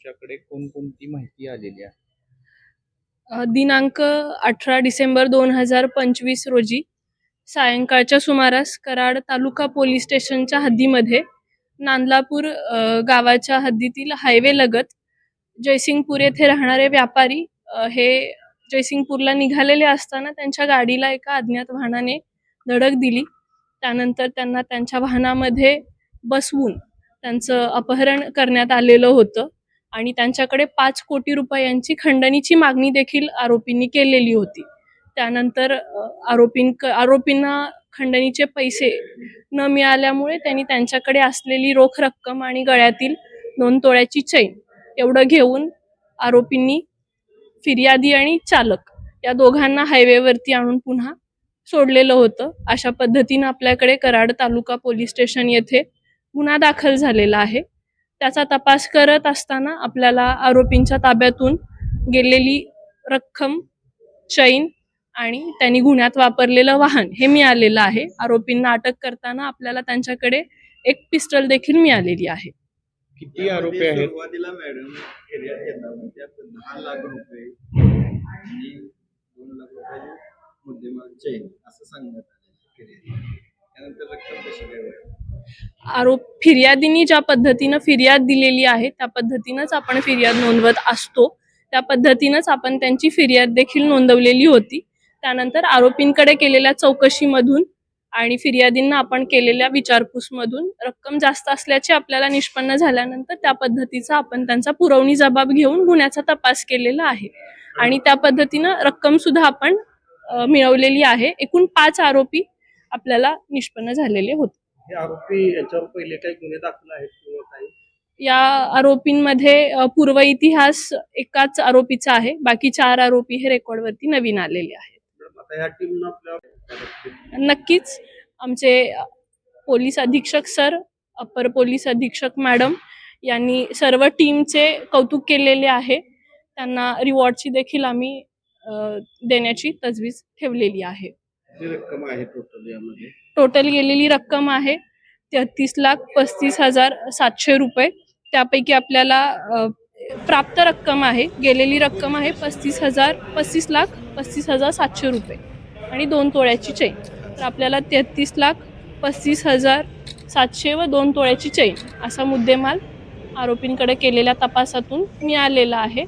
तुमच्याकडे कोणकोणती माहिती आलेली आहे? दिनांक 18 डिसेंबर 2025 रोजी सायंकाळच्या सुमारास कराड तालुका पोलीस स्टेशनच्या हद्दीमध्ये नांदलापूर गावाच्या हद्दीतील हायवे लगत जयसिंगपूर येथे राहणारे व्यापारी हे जयसिंगपूरला निघालेले असताना त्यांच्या गाडीला एका अज्ञात वाहनाने धडक दिली. त्यानंतर त्यांना त्यांच्या वाहनामध्ये बसवून त्यांचं अपहरण करण्यात आलेलं होतं आणि त्यांच्याकडे 5 कोटी रुपयांची खंडणीची मागणी देखील आरोपींनी केलेली होती. त्यानंतर आरोपींना खंडणीचे पैसे न मिळाल्यामुळे त्यांनी त्यांच्याकडे असलेली रोख रक्कम आणि गळ्यातील 2 तोळ्याची चैन एवढं घेऊन आरोपींनी फिर्यादी आणि चालक या दोघांना हायवेवरती आणून पुन्हा सोडलेलं होतं. अशा पद्धतीनं आपल्याकडे कराड तालुका पोलीस स्टेशन येथे गुन्हा दाखल झालेला आहे. त्याचा तपास करत असताना आपल्याला आरोपींच्या ताब्यातून गेलेली रक्कम, चैन आणि त्यांनी गुन्ह्यात वापरलेलं वाहन हे मिळालेलं आहे. आरोपींना अटक करताना आपल्याला त्यांच्याकडे एक पिस्टल देखील मिळालेली आहे. किती आरोपी आहेत? सुरुवातीला मॅडम फिर्याद घेताना त्यात 10 लाख रुपये आणि 2 लाख रुपये मुद्देमाल चैन असं सांगण्यात आलेलं फिर्याद. त्यानंतर रक्कम कशी काय? फिर्यादींनी ज्या पद्धतीनं फिर्याद दिलेली आहे त्या पद्धतीनंच आपण फिर्याद नोंदवत असतो. त्या पद्धतीनंच आपण त्यांची फिर्याद देखील नोंदवलेली होती. त्यानंतर आरोपींकडे केलेल्या चौकशीमधून आणि फिर्यादींना आपण केलेल्या विचारपूसमधून रक्कम जास्त असल्याचे आपल्याला निष्पन्न झाल्यानंतर त्या पद्धतीचा आपण त्यांचा पुरवणी जबाब घेऊन गुन्ह्याचा तपास केलेला आहे आणि त्या पद्धतीनं रक्कम सुद्धा आपण मिळवलेली आहे. एकूण 5 आरोपी आपल्याला निष्पन्न झालेले होते. हे आरोपी यांच्यावर पहिले काही गुन्हे दाखल आहेत किंवा काही? या आरोपींमध्ये पूर्व इतिहास एकाच आरोपीचा आहे. बाकी 4 आरोपी हे रेकॉर्डवरती नवीन आलेले आहेत. आता ह्या टीमनं आपल्या नक्कीच आमचे पोलीस अधीक्षक सर, अपर पोलीस अधीक्षक मॅडम यांनी सर्व टीमचे कौतुक केलेले आहे. त्यांना रिवॉर्डची देखील आम्ही देण्याची तजवीज ठेवलेली आहे. किती रक्कम आहे टोटल यामध्ये? टोटल गेलेली रक्कम आहे 33,35,700 रुपये. त्यापैकी आपल्याला प्राप्त रक्कम आहे, गेलेली रक्कम आहे 35,35,700 रुपये आणि 2 तोळ्याची चैन. तर आपल्याला 33,35,700 व 2 तोळ्याची चैन असा मुद्देमाल आरोपींकडे केलेल्या तपासातून मिळालेला आहे.